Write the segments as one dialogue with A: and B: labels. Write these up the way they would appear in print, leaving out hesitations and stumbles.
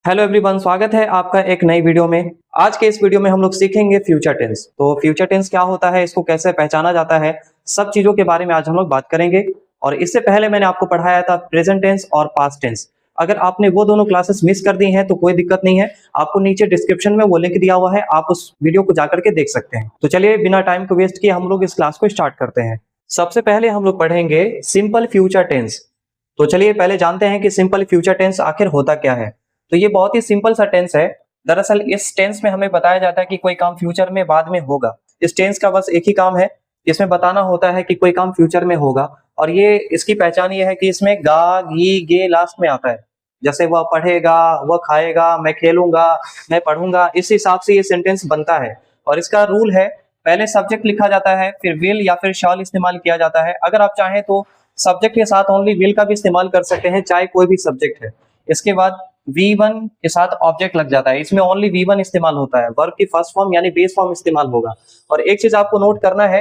A: Hello everyone, स्वागत है आपका एक नई वीडियो में। आज के इस वीडियो में हम लोग सीखेंगे फ्यूचर टेंस। तो फ्यूचर टेंस क्या होता है, इसको कैसे पहचाना जाता है, सब चीजों के बारे में आज हम लोग बात करेंगे। और इससे पहले मैंने आपको पढ़ाया था प्रेजेंट टेंस और पास्ट टेंस। अगर आपने वो दोनों क्लासेस मिस कर दी हैं तो कोई दिक्कत नहीं है, आपको नीचे डिस्क्रिप्शन में वो लिंक दिया हुआ है, आप उस वीडियो को जाकर के देख सकते हैं। तो चलिए बिना टाइम को वेस्ट किए हम लोग इस क्लास को स्टार्ट करते हैं। सबसे पहले हम लोग पढ़ेंगे सिंपल फ्यूचर टेंस। तो चलिए पहले जानते हैं कि सिंपल फ्यूचर टेंस आखिर होता क्या है। तो ये बहुत ही सिंपल सा टेंस है। दरअसल इस टेंस में हमें बताया जाता है कि कोई काम फ्यूचर में बाद में होगा। इस टेंस का बस एक ही काम है, इसमें बताना होता है कि कोई काम फ्यूचर में होगा। और ये इसकी पहचान ये है कि इसमें गा गी गे लास्ट में आता है। जैसे वह पढ़ेगा, वह खाएगा, मैं खेलूंगा, मैं पढ़ूंगा, इस हिसाब से ये सेंटेंस बनता है। और इसका रूल है, पहले सब्जेक्ट लिखा जाता है, फिर विल या फिर शॉल इस्तेमाल किया जाता है। अगर आप चाहें तो सब्जेक्ट के साथ ओनली विल का भी इस्तेमाल कर सकते हैं, चाहे कोई भी सब्जेक्ट है। इसके बाद V1 के साथ ऑब्जेक्ट लग जाता है, इसमें ओनली V1 इस्तेमाल होता है, वर्ब की फर्स्ट फॉर्म यानी बेस फॉर्म इस्तेमाल होगा। और एक चीज आपको नोट करना है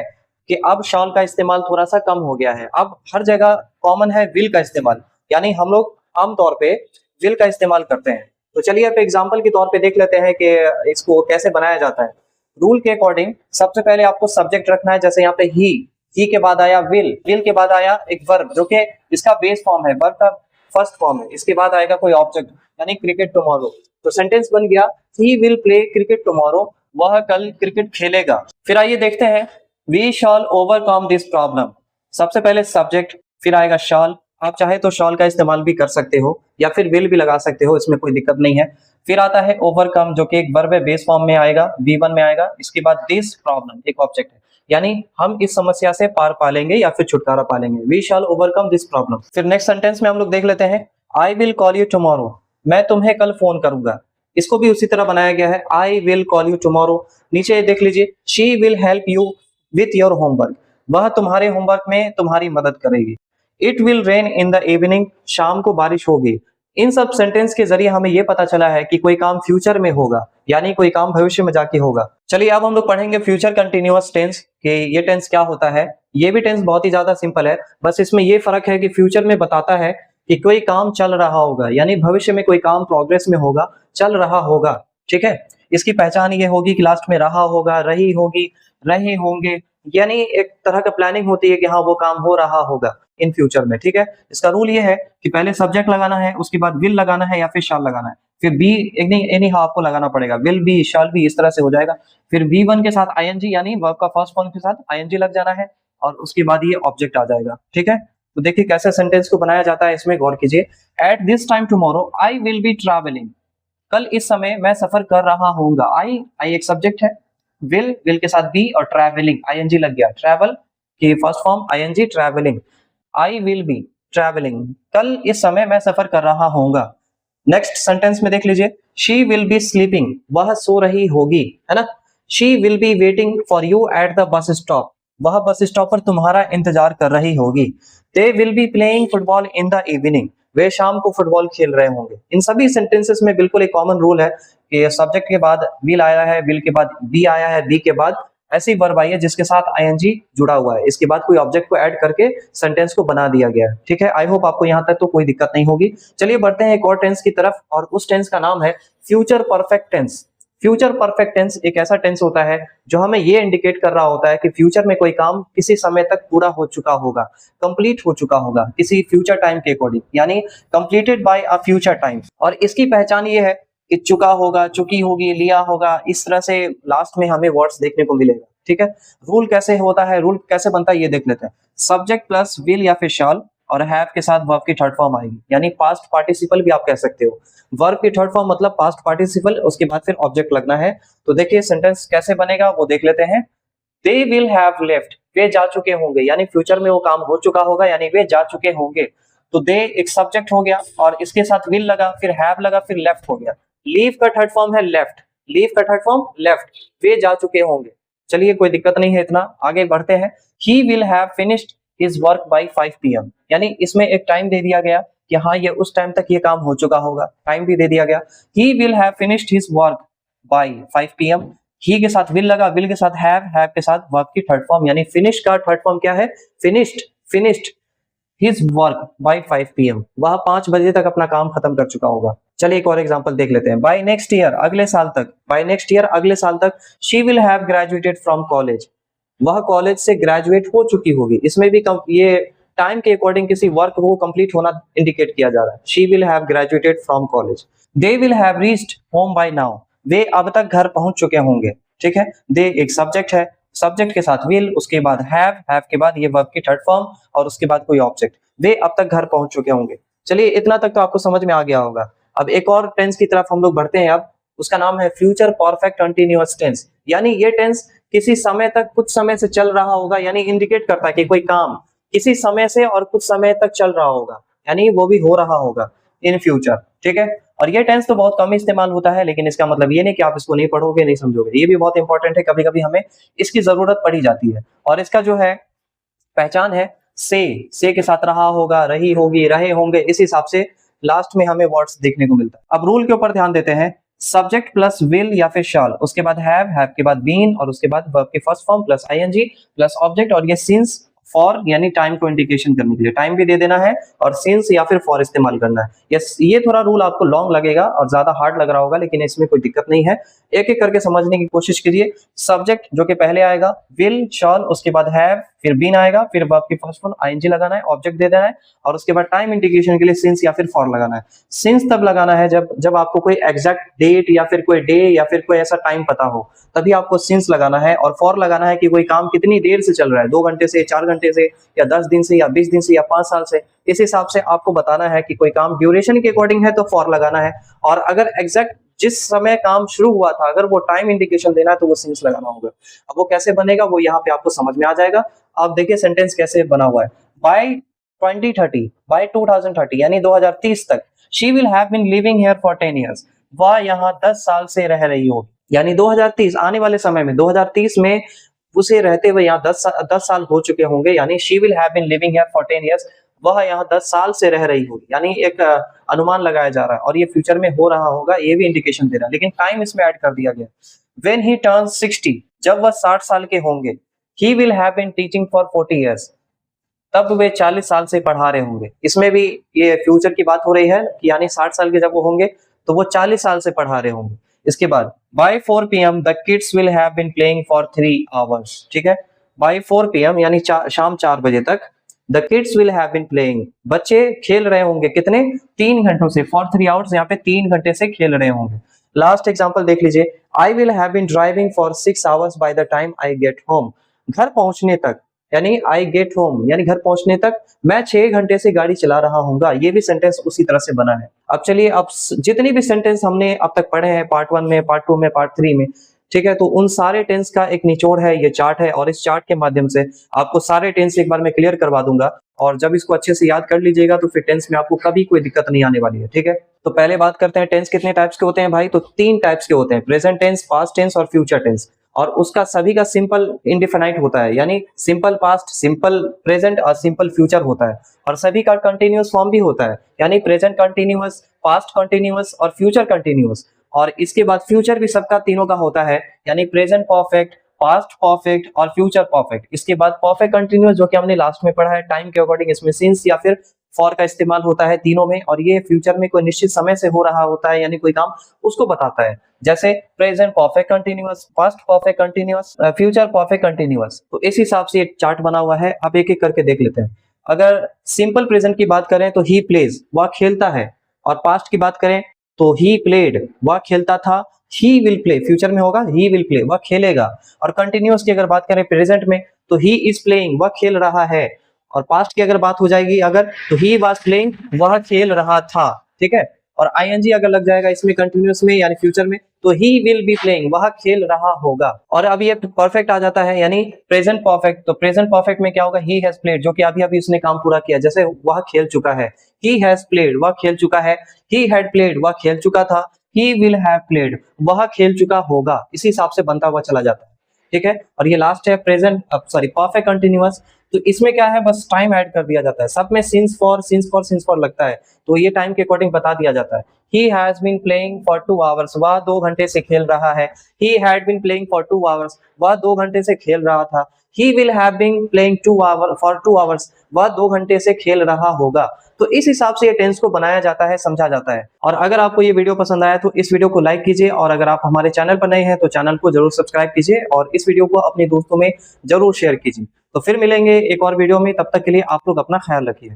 A: कि अब शॉल का इस्तेमाल थोड़ा सा कम हो गया है, अब हर जगह कॉमन है विल का इस्तेमाल, यानी हम लोग आमतौर पे विल का इस्तेमाल करते हैं। तो चलिए अब एग्जाम्पल के तौर पे देख लेते हैं कि इसको कैसे बनाया जाता है। रूल के अकॉर्डिंग सबसे पहले आपको सब्जेक्ट रखना है, जैसे यहाँ पे ही के बाद आया विल के बाद आया एक वर्ब जो कि इसका बेस फॉर्म है, वर्ब का फर्स्ट फॉर्म है। इसके बाद आएगा कोई ऑब्जेक्ट, यानी क्रिकेट टुमारो। तो सेंटेंस बन गया, he will play cricket tomorrow, वह कल क्रिकेट खेलेगा। फिर आइए देखते हैं, we shall overcome this problem. सबसे पहले सब्जेक्ट, फिर आएगा शॉल। आप चाहे तो शॉल का इस्तेमाल भी कर सकते हो या फिर विल भी लगा सकते हो, इसमें कोई दिक्कत नहीं है। फिर आता है ओवरकम जो कि एक वर्ब है, बेस फॉर्म में आएगा, V1 में आएगा। इसके बाद दिस प्रॉब्लम एक ऑब्जेक्ट है, यानी हम इस समस्या से पार पालेंगे या फिर छुटकारा पालेंगे। We shall overcome this problem. फिर नेक्स्ट सेंटेंस में हम लोग देख लेते हैं, I will call you tomorrow, मैं तुम्हें कल फोन करूंगा। इसको भी उसी तरह बनाया गया है, आई विल कॉल यू टुमारो। नीचे देख लीजिए, she will help you with your homework, वह तुम्हारे होमवर्क में तुम्हारी मदद करेगी। It will rain in the evening, शाम को बारिश होगी। इन सब सेंटेंस के जरिए हमें यह पता चला है कि कोई काम फ्यूचर में होगा, यानी कोई काम भविष्य में जाके होगा। चलिए अब हम लोग पढ़ेंगे फ्यूचर कंटिन्यूअस टेंस कि ये टेंस क्या होता है। ये भी टेंस बहुत ही ज्यादा सिंपल है, बस इसमें ये फर्क है कि फ्यूचर में बताता है कि कोई काम चल रहा होगा, यानी भविष्य में कोई काम प्रोग्रेस में होगा, चल रहा होगा। ठीक है, इसकी पहचान ये होगी कि लास्ट में रहा होगा, रही होगी, रहे होंगे, यानी एक तरह का प्लानिंग होती है कि हाँ वो काम हो रहा होगा इन फ्यूचर में। ठीक है, इसका रूल ये है कि पहले सब्जेक्ट लगाना है, उसके बाद विल लगाना है या फिर शैल लगाना है, फिर बी एनी हाउ आपको लगाना पड़ेगा, विल बी शैल बी, इस तरह से हो जाएगा। फिर V1 के साथ आईएनजी यानी वर्ब का फर्स्ट फॉर्म के साथ आईएनजी लग जाना है, और उसके बाद ये ऑब्जेक्ट आ जाएगा। ठीक है, तो देखिए कैसे सेंटेंस को बनाया जाता है, इसमें गौर कीजिए। At this time tomorrow I will be travelling, कल इस समय मैं सफर कर रहा हूंगा। आई एक सब्जेक्ट है, विल के साथ बी और ट्रैवलिंग आईएनजी लग गया, ट्रैवल की first form ING travelling, I will be travelling, कल इस समय मैं सफर कर रहा होऊंगा। नेक्स्ट सेंटेंस में देख लीजिए, शी विल बी स्लीपिंग, वह सो रही होगी, है ना। She will be waiting for you at the bus stop, वह बस स्टॉप पर तुम्हारा इंतजार कर रही होगी। They will be playing football in the evening, वे शाम को फुटबॉल खेल रहे होंगे। इन सभी सेंटेंसेस में बिल्कुल एक कॉमन रूल है कि सब्जेक्ट के बाद विल आया है, विल के बाद बी आया है, बी के बाद ऐसी वर्ब आई है जिसके साथ आईएनजी जुड़ा हुआ है, इसके बाद कोई ऑब्जेक्ट को ऐड करके सेंटेंस को बना दिया गया है। ठीक है, आई होप आपको यहाँ तक तो कोई दिक्कत नहीं होगी। चलिए बढ़ते हैं एक और टेंस की तरफ, और उस टेंस का नाम है future perfect tense. Future perfect tense एक ऐसा टेंस होता है जो हमें ये इंडिकेट कर रहा होता है कि फ्यूचर में कोई काम किसी समय तक पूरा हो चुका होगा, कंप्लीट हो चुका होगा किसी फ्यूचर टाइम के अकॉर्डिंग, यानी completed by a future time. और इसकी पहचान ये है कि चुका होगा, चुकी होगी, लिया होगा, इस तरह से लास्ट में हमें वर्ड्स देखने को मिलेगा। ठीक है, रूल कैसे होता है, रूल कैसे बनता है ये देख लेते हैं। सब्जेक्ट प्लस विल या फिर शैल और हैव के साथ वर्ब की थर्ड फॉर्म आएगी, यानी पास्ट पार्टिसिपल भी आप कह सकते हो। वर्ब की थर्ड फॉर्म मतलब पास्ट पार्टिसिपल, उसके बाद फिर ऑब्जेक्ट लगना है। तो देखिए सेंटेंस कैसे बनेगा वो देख लेते हैं। दे विल हैव लेफ्ट, वे जा चुके होंगे, यानी फ्यूचर में वो काम हो चुका होगा, यानी वे जा चुके होंगे। तो दे एक सब्जेक्ट हो गया और इसके साथ विल लगा, फिर हैव लगा, फिर लेफ्ट हो गया। लीव का थर्ड फॉर्म है लेफ्ट, लीव का थर्ड फॉर्म लेफ्ट, वे जा चुके होंगे। चलिए कोई दिक्कत नहीं है, इतना आगे बढ़ते हैं। ही will have finished his work by 5 PM, यानी इसमें एक टाइम दे दिया गया कि हाँ ये उस टाइम तक ये काम हो चुका होगा, टाइम भी दे दिया गया। He will have finished his work by 5 PM, ही के साथ विल लगा, विल के साथ हैव के साथ वर्ब की थर्ड फॉर्म, यानी फिनिश का थर्ड फॉर्म क्या है, finished his work by 5 PM, वह 5 बजे तक अपना काम खत्म कर चुका होगा। चलिए एक और एग्जांपल देख लेते हैं। बाय नेक्स्ट ईयर, अगले साल तक, बाय नेक्स्ट ईयर अगले साल तक, she will have graduated from college, वह कॉलेज से ग्रेजुएट हो चुकी होगी। इसमें भी ये टाइम के अकॉर्डिंग किसी वर्क को कंप्लीट होना इंडिकेट किया जा रहा है। She will have graduated from college. They will have reached home by now, वे अब तक घर पहुंच चुके होंगे। ठीक है, दे एक सब्जेक्ट है, सब्जेक्ट के साथ विल, उसके बाद हैव के बाद ये वर्ब की थर्ड फॉर्म और उसके बाद कोई ऑब्जेक्ट। वे अब तक घर पहुंच चुके होंगे। चलिए इतना तक तो आपको समझ में आ गया होगा। अब एक और टेंस की तरफ हम लोग बढ़ते हैं। अब उसका नाम है फ्यूचर परफेक्ट कंटीन्यूअस टेंस, यानी ये टेंस किसी समय तक, कुछ समय से चल रहा होगा, यानी इंडिकेट करता है कि कोई काम किसी समय से और कुछ समय तक चल रहा होगा, यानी वो भी हो रहा होगा इन फ्यूचर। ठीक है, और ये टेंस तो बहुत कम इस्तेमाल होता है, लेकिन इसका मतलब ये नहीं कि आप इसको नहीं पढ़ोगे, नहीं समझोगे। ये भी बहुत इंपॉर्टेंट है, कभी कभी हमें इसकी जरूरत पड़ी जाती है। और इसका जो है पहचान है से के साथ रहा होगा, रही होगी, रहे होंगे, इस हिसाब से लास्ट में हमें वर्ड्स देखने को मिलता है। अब रूल के ऊपर ध्यान देते हैं। सब्जेक्ट प्लस विल या फिर शैल, उसके बाद हैव के बाद बीन और उसके बाद वर्ब के first form plus ING plus object, और ये सिंस फॉर यानी टाइम को इंडिकेशन करने के लिए टाइम भी दे देना है और सिंस या फिर फॉर इस्तेमाल करना है। यस, ये थोड़ा रूल आपको लॉन्ग लगेगा और ज्यादा हार्ड लग रहा होगा, लेकिन इसमें कोई दिक्कत नहीं है। एक एक करके समझने की कोशिश कीजिए। सब्जेक्ट जो कि पहले आएगा विल शैल, उसके बाद हैव, फिर बीन आएगा, फिर वर्ब की फर्स्ट फॉर्म आईएनजी लगाना है, ऑब्जेक्ट दे देना है और उसके बाद टाइम इंडिकेशन के लिए सिंस या फिर फॉर लगाना है। सिंस तब लगाना है जब आपको कोई एग्जैक्ट डेट या फिर कोई डे या फिर कोई ऐसा टाइम पता हो, तभी आपको सिंस लगाना है। और फॉर लगाना है कि कोई काम कितनी देर से चल रहा है, 2 घंटे से, 4 घंटे से, या 10 दिन से, या 20 दिन से, या 5 साल से। इस हिसाब से आपको बताना है कि कोई काम ड्यूरेशन के अकॉर्डिंग है तो फॉर लगाना है, और अगर एग्जैक्ट जिस समय काम शुरू हुआ था अगर वो टाइम इंडिकेशन देना है तो वो सिंस लगाना होगा। अब वो कैसे बनेगा वो यहाँ पे आपको समझ में आ जाएगा। आप देखिए सेंटेंस कैसे बना हुआ है। बाय 2030, बाय 2030 यानी 2030 तक, she will have been living here for 10 years, वह यहाँ 10 साल से रह रही होगी। यानी 2030 आने वाले समय में, 2030 में उसे रहते हुए यहाँ 10 साल हो चुके होंगे, यानी she will have been living here for 10 years, वह यहाँ 10 साल से रह रही होगी। यानी एक अनुमान लगाया जा रहा है और ये फ्यूचर में हो रहा होगा, ये भी इंडिकेशन दे रहा है, लेकिन टाइम इसमें ऐड कर दिया गया। व्हेन ही टर्न्स 60, जब वह 60 साल के होंगे, he will have been teaching for 40 years, तब वे 40 साल से पढ़ा रहे होंगे। इसमें भी ये फ्यूचर की बात हो रही है कि यानी 60 साल के जब वो होंगे तो वो 40 साल से पढ़ा रहे होंगे। इसके बाद by 4 PM the kids will have been playing for 3 hours. ठीक है, बाय 4 PM यानी शाम 4 बजे तक, the kids will have been playing, बच्चे खेल रहे होंगे कितने, 3 घंटों से, फॉर 3 आवर्स, यहाँ पे 3 घंटे से खेल रहे होंगे। लास्ट एग्जांपल देख लीजिए। I will have been driving for 6 hours by the time I get home, घर पहुंचने तक, यानी आई गेट होम यानी घर पहुंचने तक मैं 6 घंटे से गाड़ी चला रहा हूंगा। ये भी सेंटेंस उसी तरह से बना है। अब चलिए, अब जितनी भी सेंटेंस हमने अब तक पढ़े हैं, पार्ट 1 में, पार्ट 2 में, पार्ट 3 में, ठीक है, तो उन सारे टेंस का एक निचोड़ है, ये चार्ट है, और इस चार्ट के माध्यम से आपको सारे टेंस एक बार में क्लियर करवा दूंगा। और जब इसको अच्छे से याद कर लीजिएगा तो फिर टेंस में आपको कभी कोई दिक्कत नहीं आने वाली है। ठीक है, तो पहले बात करते हैं टेंस कितने टाइप्स के होते हैं भाई। तो 3 टाइप्स के होते हैं, प्रेजेंट टेंस, पास्ट टेंस और फ्यूचर टेंस। और उसका सभी का सिंपल इंडिफिनाइट होता है, यानी सिंपल पास्ट, सिंपल प्रेजेंट और सिंपल फ्यूचर होता है। और सभी का कंटिन्यूअस फॉर्म भी होता है, यानी प्रेजेंट कंटिन्यूअस, पास्ट कंटिन्यूअस और फ्यूचर कंटिन्यूअस। और इसके बाद फ्यूचर भी सबका तीनों का होता है, यानी प्रेजेंट परफेक्ट, पास्ट परफेक्ट और फ्यूचर परफेक्ट। इसके बाद परफेक्ट कंटिन्यूअस जो कि हमने लास्ट में पढ़ा है, टाइम के अकॉर्डिंग इसमें सिंस या फिर फॉर का इस्तेमाल होता है तीनों में, और ये फ्यूचर में कोई निश्चित समय से हो रहा होता है, यानी कोई काम उसको बताता है, जैसे present perfect continuous, past perfect continuous, future perfect continuous. तो इस हिसाब से एक चार्ट बना हुआ है, आप एक एक करके देख लेते हैं। अगर सिंपल प्रेजेंट की बात करें तो ही प्लेज, वह खेलता है, और पास्ट की बात करें तो ही प्लेड, वह खेलता था। ही विल प्ले, फ्यूचर में होगा ही विल प्ले, वह खेलेगा। और कंटिन्यूअस की अगर बात करें प्रेजेंट में तो ही इज प्लेइंग, वह खेल रहा है। और पास्ट की अगर बात हो जाएगी अगर, तो ही वाज प्लेइंग, वह खेल रहा था। ठीक है, और आईएनजी अगर लग जाएगा इसमें कंटिन्यूअस में यानी फ्यूचर में, तो ही विल बी प्लेइंग, वह खेल रहा होगा। और अब ये परफेक्ट आ जाता है, यानी प्रेजेंट परफेक्ट। तो प्रेजेंट परफेक्ट में क्या होगा, ही हैज प्लेड, जो कि अभी अभी उसने काम पूरा किया, जैसे वह खेल चुका है, ही हैज प्लेड, वह खेल चुका है। ही हैड प्लेड, वह खेल चुका था। ही विल हैव प्लेड, वह खेल चुका होगा। इसी हिसाब से बनता हुआ चला जाता है। ठीक है, और ये लास्ट है प्रेजेंट, सॉरी परफेक्ट कंटिन्यूअस। तो इसमें क्या है, बस टाइम ऐड कर दिया जाता है। सब में सिंस फॉर लगता है, तो ये टाइम के अकॉर्डिंग बता दिया जाता है। He has been playing for 2 hours, वह 2 घंटे से खेल रहा है। He had been playing for 2 hours, वह 2 घंटे से खेल रहा था। He will have been playing for 2 hours, वह 2 घंटे से खेल रहा होगा। तो इस हिसाब से ये टेंस को बनाया जाता है, समझा जाता है। और अगर आपको ये वीडियो पसंद आया तो इस वीडियो को लाइक कीजिए, और अगर आप हमारे चैनल पर नए हैं तो चैनल को जरूर सब्सक्राइब कीजिए और इस वीडियो को अपने दोस्तों में जरूर शेयर कीजिए। तो फिर मिलेंगे एक और वीडियो में, तब तक के लिए आप लोग अपना ख्याल रखिए।